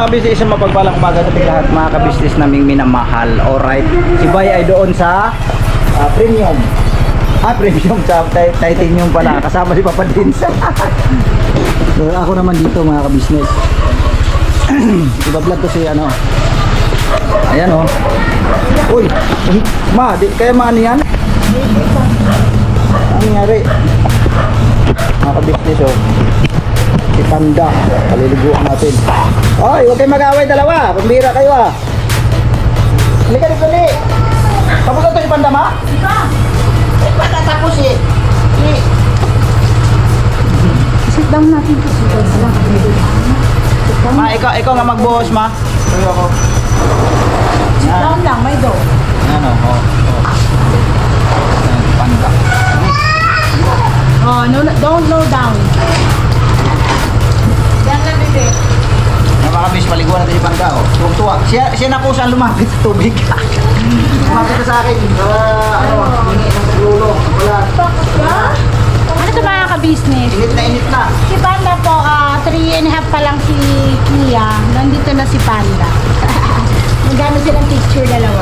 ka-business, isang mapagpalang umaga sa lahat mga ka-business naming minamahal. Alright, si Bay ay doon sa premium. Premium sa titanium pala. Kasama si Papa Dins. So, ako naman dito mga ka-business. Iba-vlog ko si ano. Ayan oh. Uy, ma, di kaya maano yan? Ano nangyari? Mga ka-business oh. Si Panda, paliliguan natin. Oy, huwag kayo mag-away dalawa. Pambira kayo ah. Halika dito ni. Tapos na ito si Panda ma? Eh, patatapos eh. Sit down natin po. Ma, ikaw nga magbuhos ma. Tuyo ako. Sit down lang, may do. Yan o, oh. Yan, Panda. Oh, no, don't low down. Yan na, bebe. Yung mga bis, paliguan natin si Panda oh. Tuwa. Siya na po saan lumapit sa tubig. Lumapit na sa akin. Hingi ng lulo. Wala. Ano ito mga ka-business? Init na. Si Panda po, 3.5 pa lang si Kia. Nandito na si Panda. Magkano silang picture dalawa.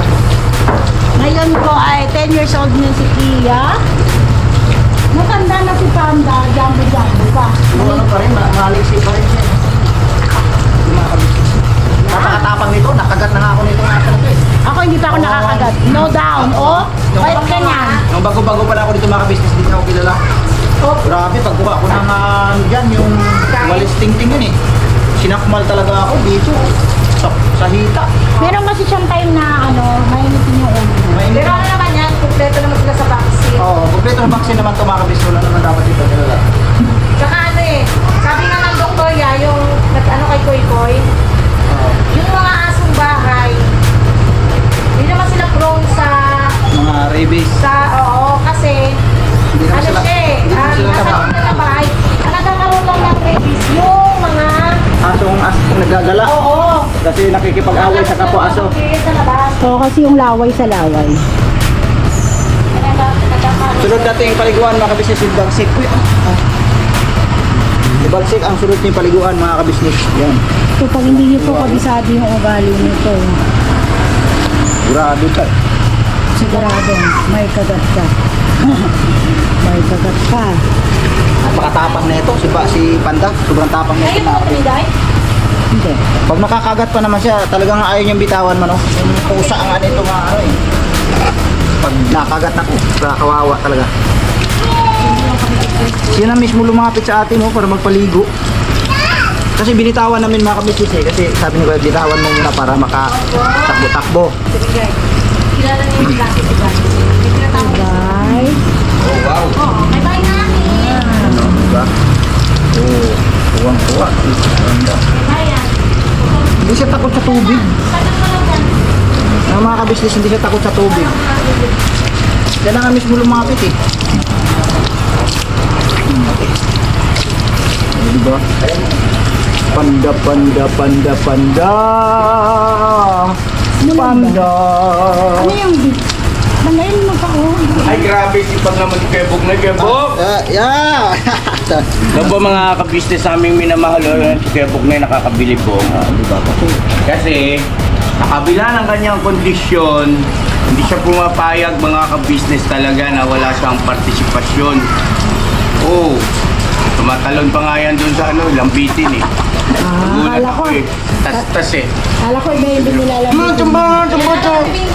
Ngayon po ay 10 years old na si Kia. Matanda na si Panda, jumbo-jumbo pa. Ano pa rin, maliksi pa rin siya. Napakatapang nito, nakagat na nga ako nito nga ito eh. Ako hindi pa ako nakakagat. No down. Oh, bait ka niyan. Nung bago-bago pala ako dito mga business, hindi na ako kilala. Oh, Grabe, pagkuha ko ng dyan, yung walis ting-ting yun eh. Sinakmal talaga ako dito. Sa hita. meron kasi siyang time na mainitin yung ulo. Mainit. Pero ano naman yan, kumpleto naman sila sa vaccine. Oo, kompleto ng vaccine naman ito mga kabis. Wala naman dapat dito kilala. Tsaka ano eh, sabi nga ng doktor ya, yung ano kay Koy Koy, yung mga asong bahay, hindi naman sila prone sa, Mga rabies. oo, kasi, Hindi naman ano sila, siya eh, hindi naman sila nasa taba. loob na bahay, ang nagkakaroon lang ng rabies, yung mga, Asong nagagala. oo, Kasi nakikipag-away sa kapwa aso. sa labas. So, kasi yung laway sa laway. Sunod natin yung paliguan mga kabisnes, yung bagsik. Yung bagsik ang sunod niyo yung paliguan mga kabisnes. Yan. So, pag hindi niyo po kabisado yung ugali nito, Grabe ka. sigurado, may kagat ka. May kagat ka. Napakatapang na ito. Si Panda. Sobrang tapang na ito. Ayun mo ito ni Day? Hindi. Pag makakagat pa naman siya, talagang ayaw niyang bitawan man. Yung pusa nga nito nga ano eh. Pag nakagat ako, kawawa talaga. Siya na mismo lumapit sa atin para magpaligo. Kasi binitawan namin mga kabisnes eh. Kasi sabi ni Kuya, bitawan mo muna para makatakbo-takbo. Kilala niya yung klase si Day. May tinatawag na. Bye. Oh wow. Oo, may bahay namin. Ano, diba? Oh, tuwang-tuwa. Ganda. Bayan. Hindi siya takot sa tubig. Tanong mo lang yan. Ang mga kabisnes, hindi siya takot sa tubig. Yan na nga mismo lumapit eh. Diba? Panda, panda, panda, panda. Panda. Ano yung bit? Nangayon mo pa, oh. Ay grabe, sipag naman ni Kebog na Kebog. Yeah! Yan po mga ka-business naming minamahal, si Kebog na yung nakakabili po. Diba? Kasi, sa kabila ng kanyang kondisyon, hindi siya pumapayag mga ka-business talaga na wala siyang partisipasyon. Oo, tumatalon pa nga yan doon sa lambitin eh. Nagulat akala ako ko. eh. Tas-tas eh. Kala ko iba yung nilalabit.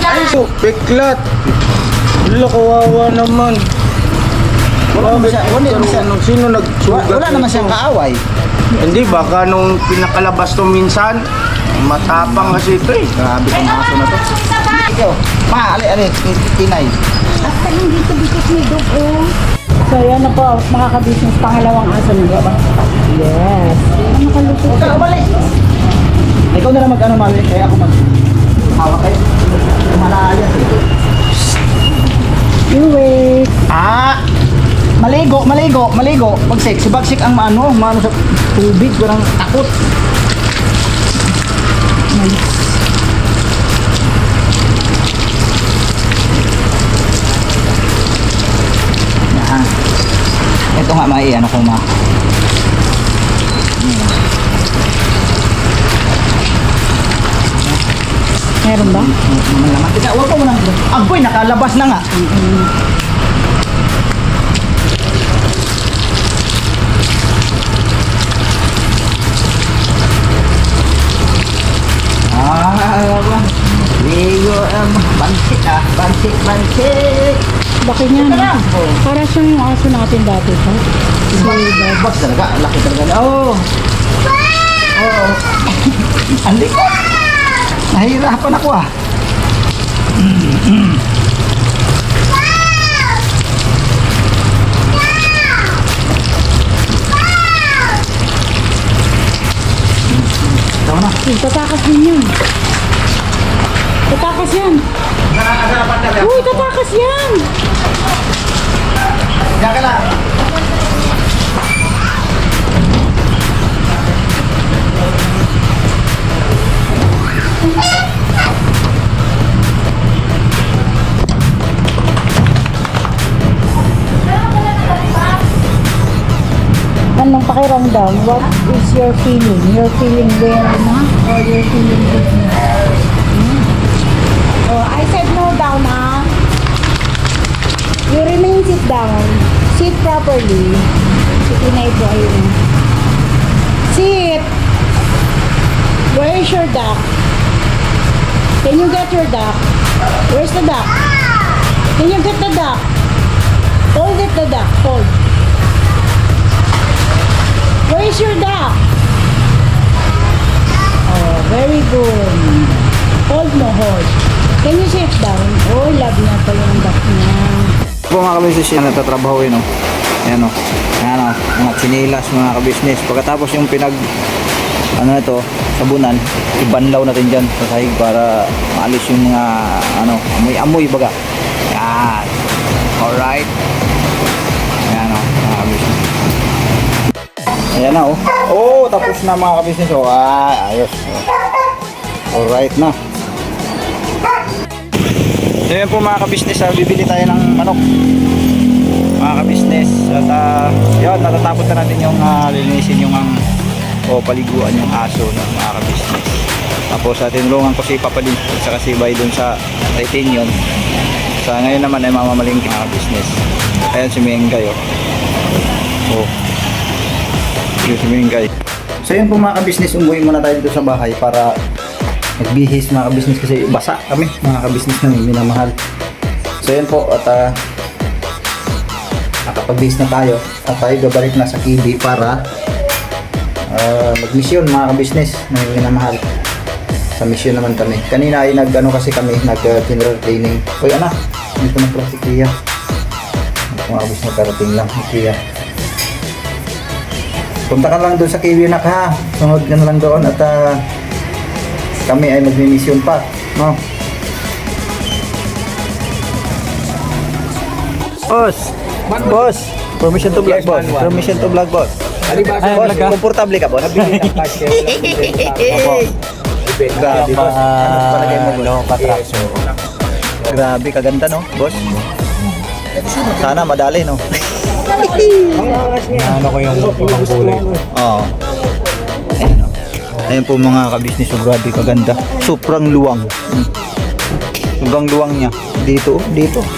Ay, so, peklat. Wala, kawawa naman. Wala naman siya. Sino nagsugat? Wala naman siyang kaaway. Hindi, baka nung pinakalabas to minsan, matapang kasi ito eh. Grabe kong aso na to. Ikaw, ma, ali, tinay. Basta hindi ito because may dugo. So, yan na po, mga ka-business, pangalawang aso na ba? Yes. Ano kalusot? Huwag ka umali. Ikaw na lang mag-ano, mali. Kaya ako mag-hawak kayo. Malayas eh. You wait. Maligo. Bagsik ang maano sa tubig, parang takot. Yan. Ito nga ano ko ma. Meron ba? Malaman. Teka, huwag mo nang... Agoy, nakalabas na nga. Ligo, bansik bansik. Laki niya, no? Para siyang yung aso natin dati, ha? Bas talaga, laki talaga. Oh. Oh. Andi ko. Nahihirapan ako ah. Tama na. Tatakas din yun. Tatakas yan. Uy, tatakas yan. Diyan ka lang. Anong pakiramdam? What is your feeling? You're feeling well, na? Or you're feeling good na? Oh, I said no down, ha? You remain sit down. Sit properly. Sit na ito, ayun. Sit! Where is your duck? Can you get your duck? Where's the duck? Can you get the duck? Hold it, the duck. Hold. Where is your duck? Oh, very good. Hold mo, hold. Can you sit down? Oh, love niya pa yung duck niya. Po mga kabisnes yan, natatrabaho yun, no? Ayan, no? Ayan, no? Mga chinilas, mga kabisnes. Pagkatapos yung ano na to, sabunan, ibanlaw natin dyan sa sahig para maalis yung mga, amoy-amoy baga. Yan. Alright. Ayan, no? Mga kabisnes. Ayan na, oh. Oh, tapos na mga kabisnes, oh. Ayos. Alright na. So yun po mga kabisnes, bibili tayo ng manok mga kabisnes at yun, natatapos na natin yung lilinisin yung paliguan yung aso ng mga kabisnes. Tapos tinulungan ko si Papa Lee at saka si Bay dun sa titanium. Sa ngayon naman ay mamamalingki mga kabisnes. Ayan si Mengay, oh. Yun si Mengay. So yun po mga kabisnes, umuwi muna tayo dito sa bahay para magbihis mga kabisnes kasi basa kami mga kabisnes namin, minamahal. So yan po at nakapagbihis na tayo at tayo gabalik na sa Kibi para magmisyon mga kabisnes na minamahal. Sa misyon naman kami. Kanina ay kasi kami funeral cleaning. Uy anak, dito na pala si Kia. Mga kabisnes karating lang si Kia. Punta ka lang doon sa Kibi anak ha. Sunod ka na lang doon at kami ay magmimisyon pa, no? Boss, permission to vlog, boss. Permission to vlog, boss. Boss, komportable ka, boss? Grabe, boss. Ano palagay mo, boss? Grabe, kaganda, no, boss? Sana madali, no? Ano ko yung ibang kulay? Oo. Ayan po mga kabisnes, so grabe kaganda. Sobrang luwang. Sobrang luwang niya. Dito.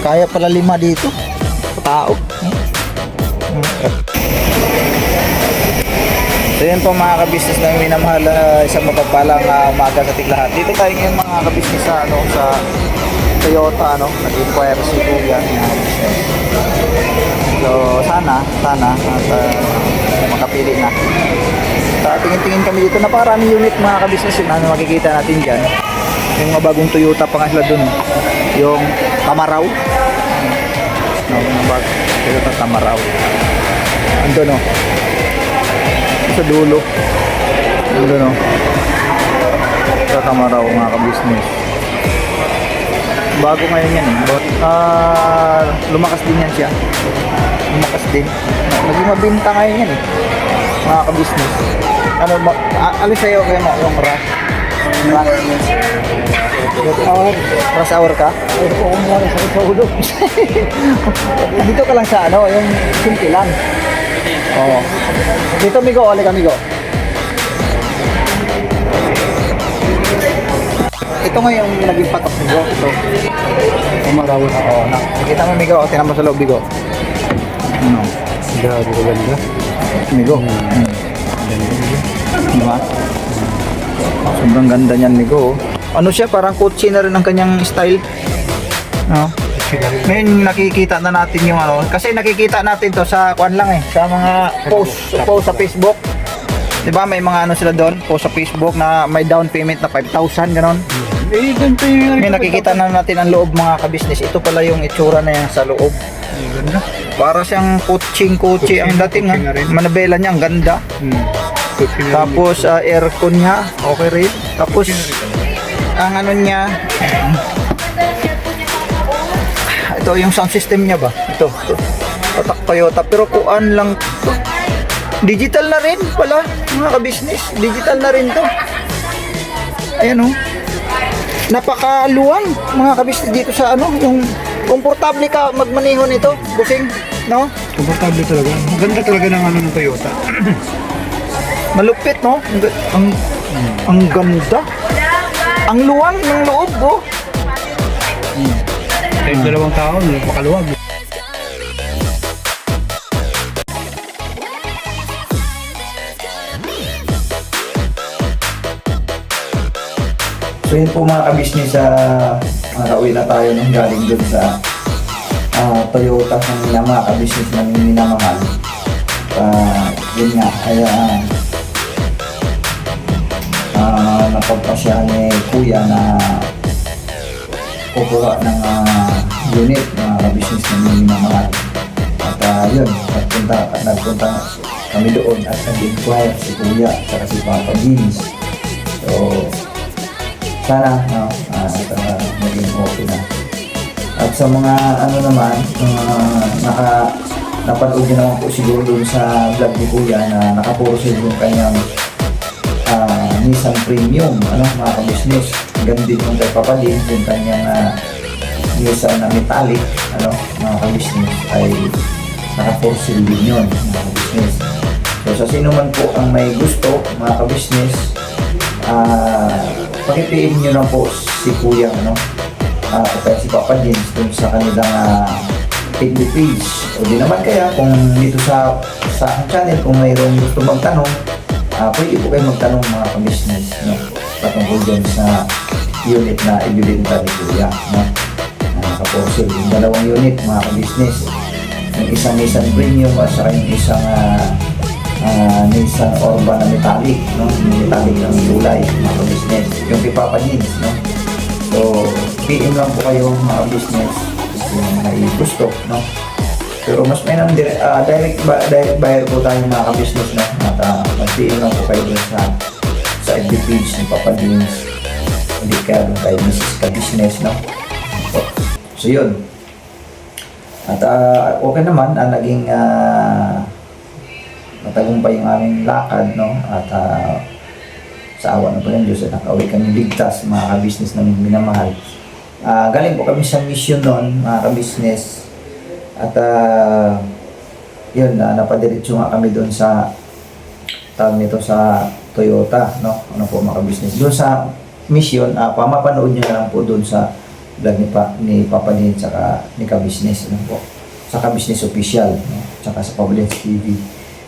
Kaya pala 5 dito. Tao. So yan po mga kabisnes na minamahal, isang mapagpalang umaga sa tiglahat. Dito tayo ngayon mga kabisnes sa Toyota, nag-inquire si Kuya. So sana at makapili na. Tingin-tingin kami dito, napakarami unit mga kabisnes yun, makikita natin dyan yung mga bagong Toyota pa nga sila dun, yung Tamaraw, Toyota Tamaraw ando sa dulo sa Tamaraw mga kabisnes, bago ngayon yan but lumakas din yan siya, naging mabinta ngayon yan mga kabisnes. Alin sa'yo kayo mo yung rush hour ka? Dito ka lang sa yung simple lang. Oo. Dito migo, ole ka migo. Ito nga yung naging patok ni Bigo. Ito. Umaraw na. Oo. Nakikita mo Bigo. Tinan mo sa loob Bigo. Ano? Grabe ko ganda. Bigo. Diba? Sobrang ganda niyan Bigo. Ano siya? Parang kotse na rin ang kanyang style. No? Ngayon nakikita na natin yung ano. Kasi nakikita natin to sa kuan lang eh. Sa mga post sa Facebook. Diba may mga ano sila doon, post sa Facebook na may down payment na 5,000 ganon. Eh, ganito yung... May nakikita na natin ang loob mga kabisnes. Ito pala yung itsura na yan sa loob. Ganda. Para siyang kotse ang dating ha. Manabela niya, ang ganda. Tapos aircon niya, okay rin. Tapos ang ano niya, ito yung sound system niya ba? Ito. Patak Toyota. Pero kuan lang to. Digital na rin pala mga kabisnes. Digital na rin to. Ayan oh. Napakaluwang mga kabisnes dito sa ano. Yung komportable ka magmaneho nito. Busing. No? Komportable talaga. Ganda talaga ng ano ng Toyota. Malupit no? Ang ganda. Ang luwang ng loob oh. Kahit dalawang tao, napakaluwag. So yun po mga kabisnes, nakauwi na tayo nung galing dun sa Toyota ng mga kabisnes namin minamahal. Yun nga, kaya napagpasya ni Kuya na kukuha ng unit mga kabisnes namin minamahal. At yun, nagpunta kami doon at nag-inquire si Kuya at si Papa Jeans. So, sana naging okay na. At sa mga ano naman, napanood nyo naman po siguro doon sa vlog ni Kuya na nakapuro sila yung kanyang Nissan Premium, mga kabisnes. Ganun din yung kay Papadin, yung kanyang Nissan na metallic, mga kabisnes, ay nakapuro sila din yun, mga kabisnes. So sa sino man po ang may gusto, mga kabisnes, pakipiin nyo lang po si Kuya o kaya si Papa James dun sa kanilang FB page. O di naman kaya kung dito sa aking channel, kung mayroong gusto magtanong, pwede po kayo magtanong mga kabisnes patungkol dyan sa unit na ibibenta ni Kuya. Nakaposil yung dalawang unit mga kabisnes, yung isang Nissan Premium at saka yung isang Nissan Orba na metallic, metallic ng kulay, mga business. Yung kay Papa Jeans, So, PM lang po kayo mga business kung may gusto, Pero mas may nang direct buyer po tayo mga ka-business, At mag-PM lang po kayo dun sa FB page ng Papa Jeans. Hindi kaya dun kayo Mrs. Ka-business, So, yun. At okay naman, naging matagumpay yung aming lakad, At sa awa na po ng Diyos, nakauwi kami ligtas, mga ka-business namin minamahal. Galing po kami sa mission noon, mga ka-business. At yun, napadiretso nga kami doon sa tawag nito sa Toyota, Ano po mga ka-business. Doon sa mission, mapanood nyo na lang po doon sa vlog ni Papa Din, saka ni ka-business, po. Sa ka-business official, saka sa Pabulens TV.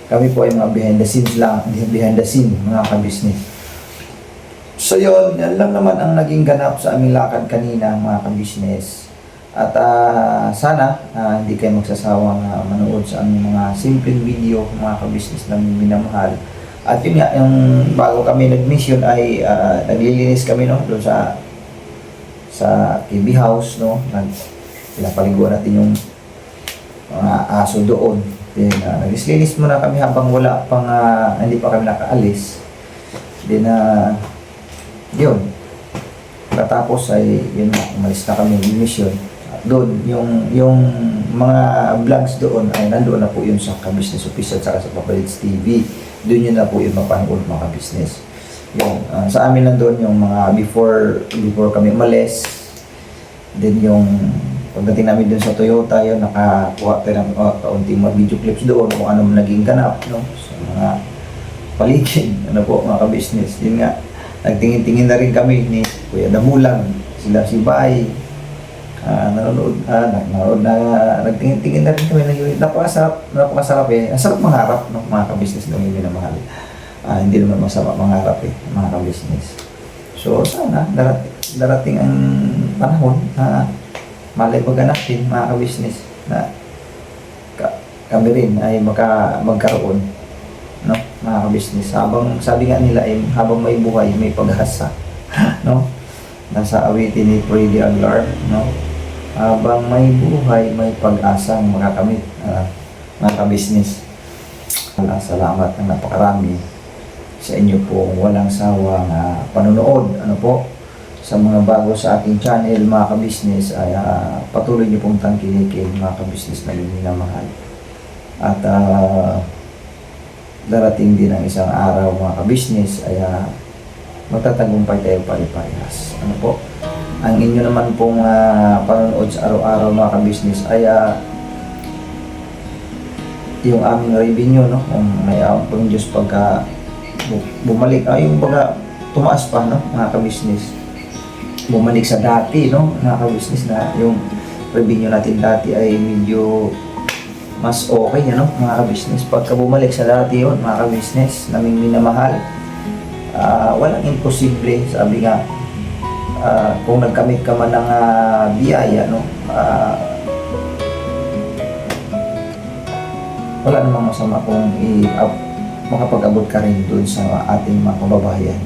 Kami po ay mga behind the scenes lang, behind the scene, mga ka-business. So yun, yan lang naman ang naging ganap sa aming lakad kanina, mga ka-business. At sana hindi kayo magsasawang manood sa aming mga simpleng video, mga ka-business na minamahal. At yun nga, yung bago kami nag-mission ay naglilinis kami doon sa KB house, pinapaliguan natin yung mga aso doon. Then, nag-linis muna kami habang wala pang, hindi pa kami nakaalis. Then, yun. Katapos ay, yun na, umalis na kami ng mission. Doon, yung mga vlogs doon ay nandoon na po yun sa ka-business official at sa Papadins TV. Doon yun na po yung mapanood mga ka-business. Yung, sa amin nandoon yung mga before kami umalis. Then yung pagdating namin doon sa Toyota, yun, nakakuha tayo ng kaunting mga video clips doon kung ano naging ganap, sa mga paligid, po, mga ka-business. Yun nga, nagtingin-tingin na rin kami ni Kuya Damulang, sila si Bay, nanonood na, nagtingin-tingin na rin kami ng unit. Napakasarap eh. Ang sarap mangharap, no, mga ka-business na yung minamahal. Hindi naman masama mangharap eh, mga ka-business. So, sana darating ang panahon na malay maganap din, mga ka-business, na kami rin ay magkaroon, no, mga ka-business. Habang sabi nga nila ay habang may buhay may pag-asa, no, nasa awitin ni Freddy Aguilar, no, habang may buhay may pag-asang makakamit, mga ka-business. Salamat ng napakarami sa inyo po walang sawang panonood, ano po, sa mga bago sa ating channel, mga ka-business, ay patuloy niyo pong tangkilikin, mga ka-business na minamahal. At darating din ang isang araw, mga ka-business, ay magtatagumpay tayo pare-parehas. Ano po? Ang inyo naman pong panonood sa araw-araw, mga ka-business, ay yung aming revenue, no? Kung may pong Diyos pagka bumalik, yung baga tumaas pa, no, mga ka-business. Bumalik sa dati, no, mga ka-business, na yung revenue natin dati ay medyo mas okay, ano, mga ka-business. Pagka bumalik sa dati yun, mga ka-business, naming minamahal, walang imposible. Sabi nga, kung nagkamit ka man ng biyaya, no, wala namang masama kung makapag-abot ka rin doon sa ating mga kababayan.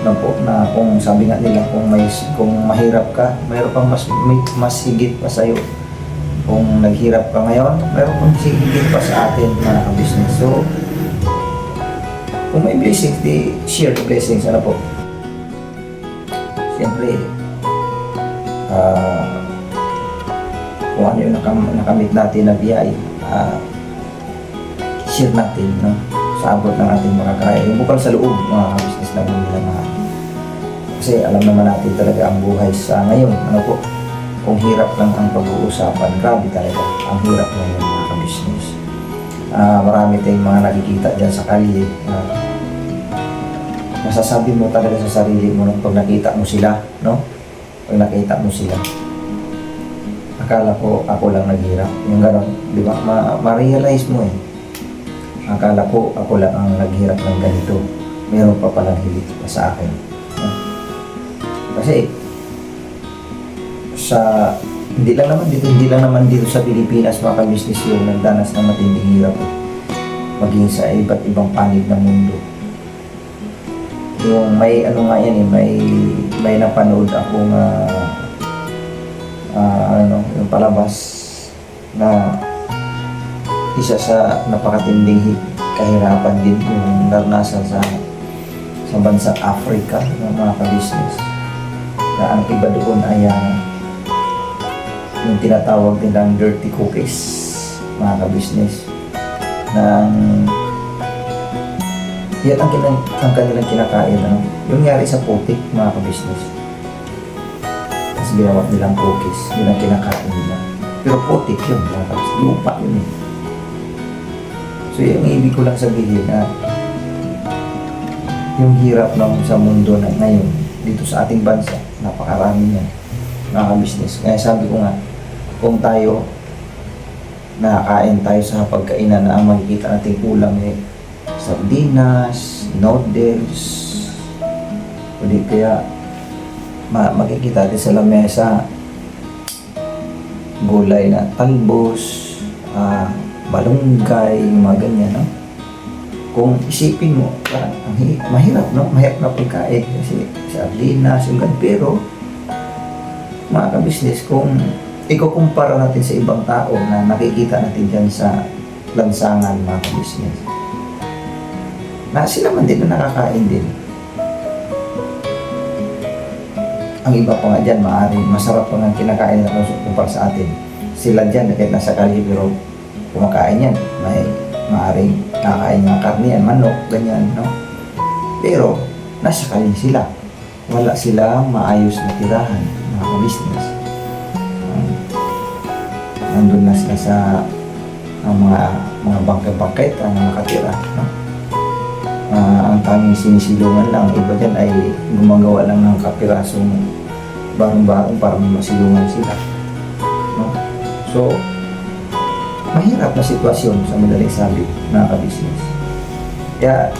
No po, na kung sabi nga nila, kung mahirap ka, mayroon pang mas higit pa sa'yo. Kung naghirap ka ngayon, mayroon pang higit pa sa atin, mga ka-business. So, kung may blessings, di share the blessings, ano po. Siyempre, kung ano yung nakamit natin na biyay, share natin, no, sa abot ng ating mga kaya. Yung bukal sa loob, mga business na minamahal. Kasi alam naman natin talaga ang buhay sa ngayon. Ano po, kung hirap lang ang pag-uusapan, grabe talaga. Ang hirap ngayon, mga business. Marami tayong mga nakikita dyan sa kalye. Masasabi mo talaga sa sarili mo pag nakita mo sila, no? Pag nakita mo sila, akala ko ako lang naghirap. Yung gano'n, di ba? Ma-realize mo eh. Akala ko ako lang ang naghirap ng ganito. Meron pa palang higit pa sa akin. Kasi hindi lang naman dito sa Pilipinas, mga ka-business, yung nagdanas ng matinding hirap, maging sa iba't ibang panig ng mundo. Yung may may napanood akong yung palabas na isa sa napakatinding kahirapan din yung naranasan sa bansang Africa ng mga ka-business, na ang iba doon ay yung tinatawag nilang dirty cookies, mga ka-business, na yan ang kanilang kinakain, ano? Yung nangyari sa putik, mga ka-business, tapos ginawa nilang cookies, yun ang kinakain nila, pero putik yun, mga ka-business, lupa yun eh. So yung ibig ko lang sabihin na yung hirap ng sa mundo na ngayon dito sa ating bansa, napakarami niya, mga business. Kaya sabi ko nga, kung tayo nakakain tayo sa pagkainan na ang makikita nating ulam eh sardinas, noodles, o di kaya makikita natin sa lamesa gulay na talbos, balunggay, mga ganyan, no? Kung isipin mo, mahirap, no? Mahirap na pagkain kasi sardinas, yung ganyan. Pero, mga ka-business, kung ikukumpara natin sa ibang tao na nakikita natin dyan sa lansangan, mga ka-business, na sila man din na nakakain din. Ang iba pa nga dyan, maaaring masarap pa nga kinakain na kumpara sa atin. Sila dyan, kahit nasa kali, pero kumakain yan, maaaring kakain ng karne yan, manok, ganyan, no? Pero, nasa kalin sila. Wala silang maayos na tirahan, mga business. Nandun na sila sa mga bangkay-bangkay na nakatira, no? ang tanging sinisilungan lang, iba dyan ay gumagawa lang ng kapirasong barong-barong para may masilungan sila, no? So mahirap na sitwasyon sa madaling sabi, mga ka-business. Kaya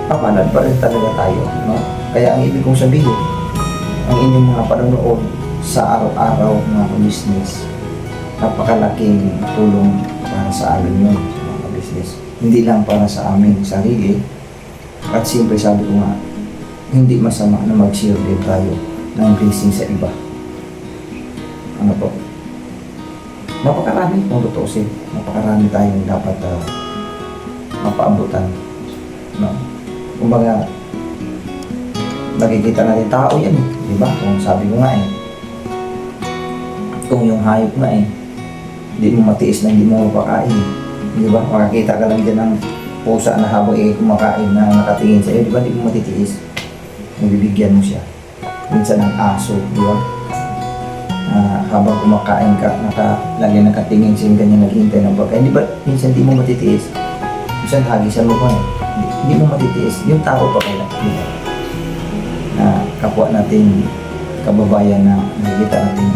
papanad pa rin talaga tayo, no? Kaya ang ibig kong sabihin, ang inyong mga panonood sa araw-araw, mga ka-business, napakalaking tulong para sa amin yun, mga ka-business. Hindi lang para sa aming sarili. At siyempre sabi ko nga, hindi masama na mag-share din tayo ng blessing sa iba. Ano po? Napakarami kung tutusin. Napakarami tayong dapat mapaabutan. No? Kumbaga, nakikita natin tao yan eh. Diba? Kung sabi ko nga eh, kung yung hayop nga eh, hindi mo matiis na hindi mo mapakain. Diba? Makakita ka lang dyan ng pusa na habang kumakain na nakatingin sa iyo, di ba? Di mo matitiis. Bibigyan mo siya. Minsan ng aso, di ba? Habang kumakain ka, lagi nakatingin siya, ganyan naghihintay ng pagkain. Di ba? Minsan di mo matitiis. Minsan hagisan mo pa eh. Di mo matitiis. Yung tao pa kaya, di ba? Kapwa natin, kababayan na nakikita natin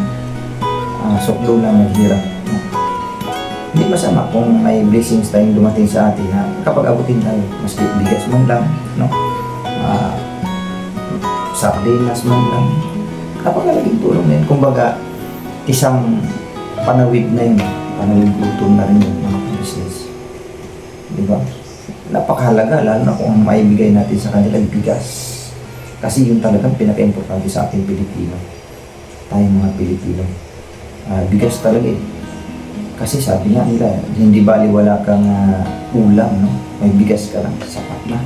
suklo lang naghirap. Hindi masama kung may blessings tayong dumating sa atin na kapag abutin tayo, maski bigas man lang, no? Sardinas man lang, napakalaking tulong na yun. Kumbaga, isang panawid na yun, panawid gutom na rin yun, mga business. Diba? Napakahalaga, lalo na kung maibigay natin sa kanila bigas. Kasi yun talagang pinaka-importante sa ating Pilipino. Tayong mga Pilipino. Bigas talaga eh. Kasi sabi nga nila, hindi baliwala kang ulam, no? May bigas ka lang, sapat na,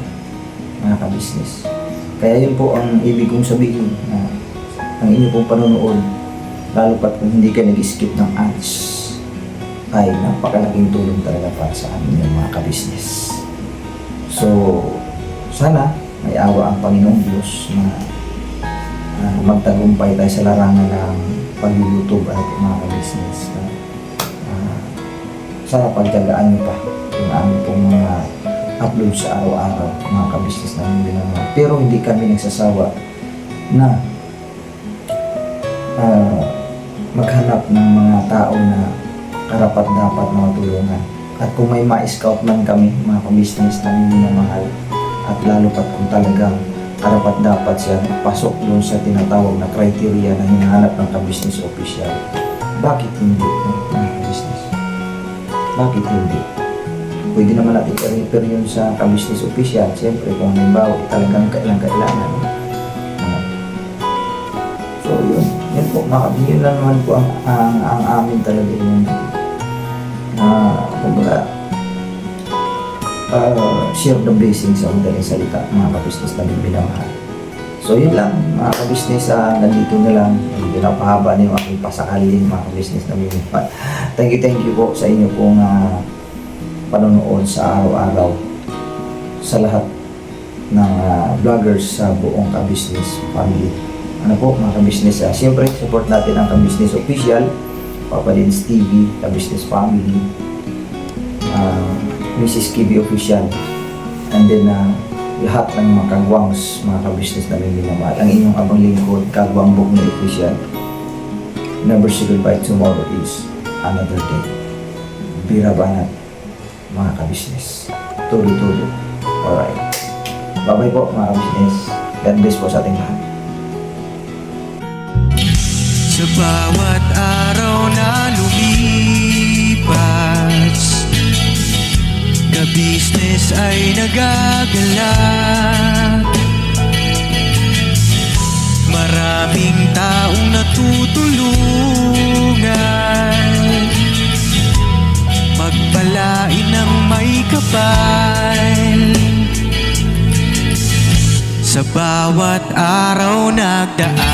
mga ka-business. Kaya yun po ang ibig kong sabihin, ang inyo pong panonood, lalo pat kung hindi ka nag-skip ng ads, ay napakalaking tulong talaga para sa amin yung mga ka-business. So, sana may awa ang Panginoong Diyos na magtagumpay tayo sa larangan ng pag-YouTube at mga ka-business. Sana pagtyagaan nyo pa yung aming pong mga upload sa araw-araw, mga ka-business namin binama. Pero hindi kami nagsasawa na maghanap ng mga tao na karapat-dapat na matulungan. At kung may ma-scout man kami, mga ka-business namin minamahal, at lalo pat kung talagang karapat-dapat siya pasok doon sa tinatawag na criteria na hinahanap ng ka-business official, bakit hindi, mga ka-business? Bakit hindi? Pwede naman natin i-refer yun sa ka-business official. Siyempre, kung halimbawa talagang kailangan. So, yun. Yan po, makabigyan lang naman po ang amin talaga yun. Kumbaga, share the blessings sa madaling salita, mga ka-business na binamahal. So, yun lang, mga ka-business, nandito na lang. Hindi na pahaba na yung aking pasakalin, mga ka-business na binamahal. Thank you po sa inyo pong panonood sa araw-araw sa lahat ng vloggers sa buong ka-business family. Ano po, mga ka-business, siyempre, support natin ang ka-business official, Papa Dins TV, ka-business family, Mrs. Kibi official, and then lahat ng mga kagwangs, mga ka-business na may minamahal. Ang inyong abang lingkod, Kagwang Buknoy official. Never say goodbye, tomorrow is another day. Bira banat, mga ka-business. Tuloy-tuloy. Alright. Bye-bye po, mga ka-business. God bless po sa ating lahat. Sa bawat araw na lumipas, ka-business ay nagagalak. Maraming taong natutulungan, magpalain ng may kapal. Sa bawat araw nagdaan,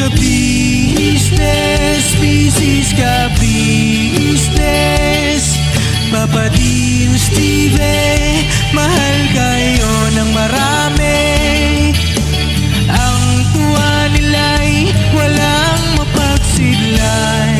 ka-business, business ka-business, Papa Dins TV, mahal kayo ng marami. Ang tuwa nila'y walang mapagsidlan.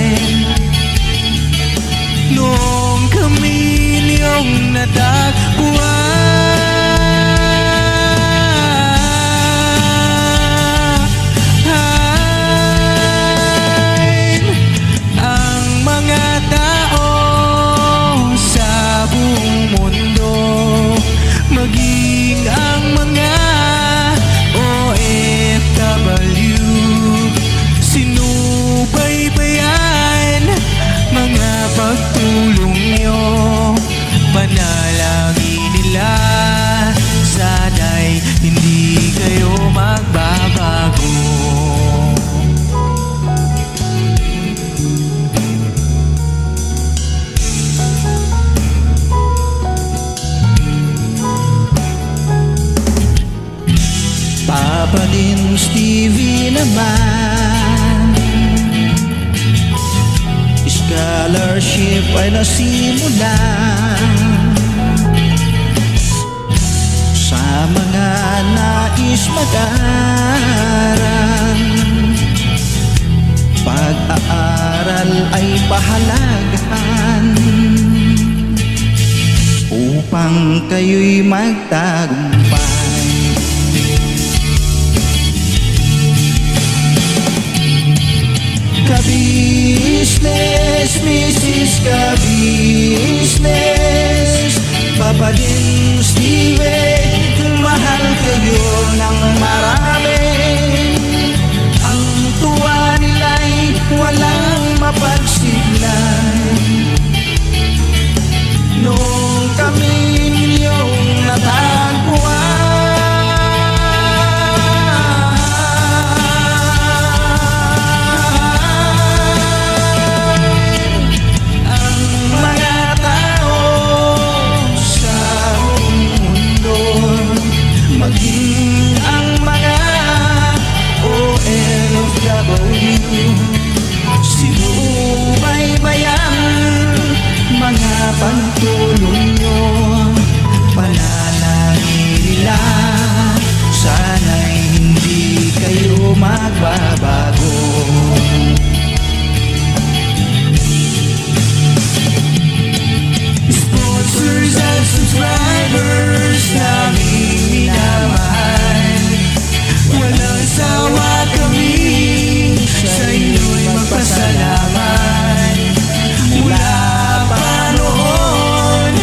Papa Dins TV naman, scholarship ay nasimulan sa mga nais mag-aral. Pag-aaral ay pahalagahan upang kayo'y magtagumpay. Ka-business, Mrs. Ka-business, Papa Dins TV, mahal kayo ng marami. Ang tuwa nila'y walang mapagsiglay. Nung kami ninyong natagpuan, ang mga tao sa buong mundo, maging ang mga OFW, sinubaybayan mga pagtulong nyo. Panalangin nila, sana'y hindi kayo magbabago. Sponsors at subscribers naming minamahal, walang sawa kami sa inyo'y magpasalamat. Mula pa noon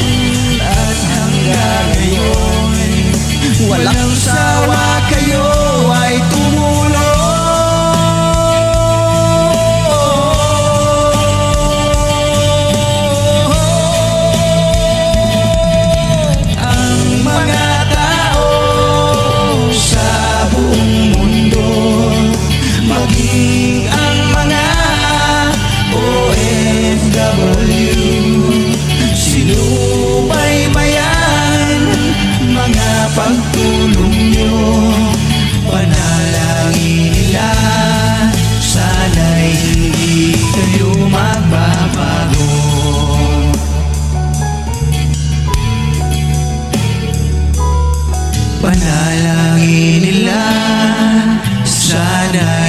at hanggang ngayon, walang sawa kayo ay tumulong. Ang mga tao sa buong mundo, maging ang mga OFW, sinubaybayan mga pagtulong nyo. Panalangin nila, sana'y hindi kayo magbabago. Panalangin nila, sana'y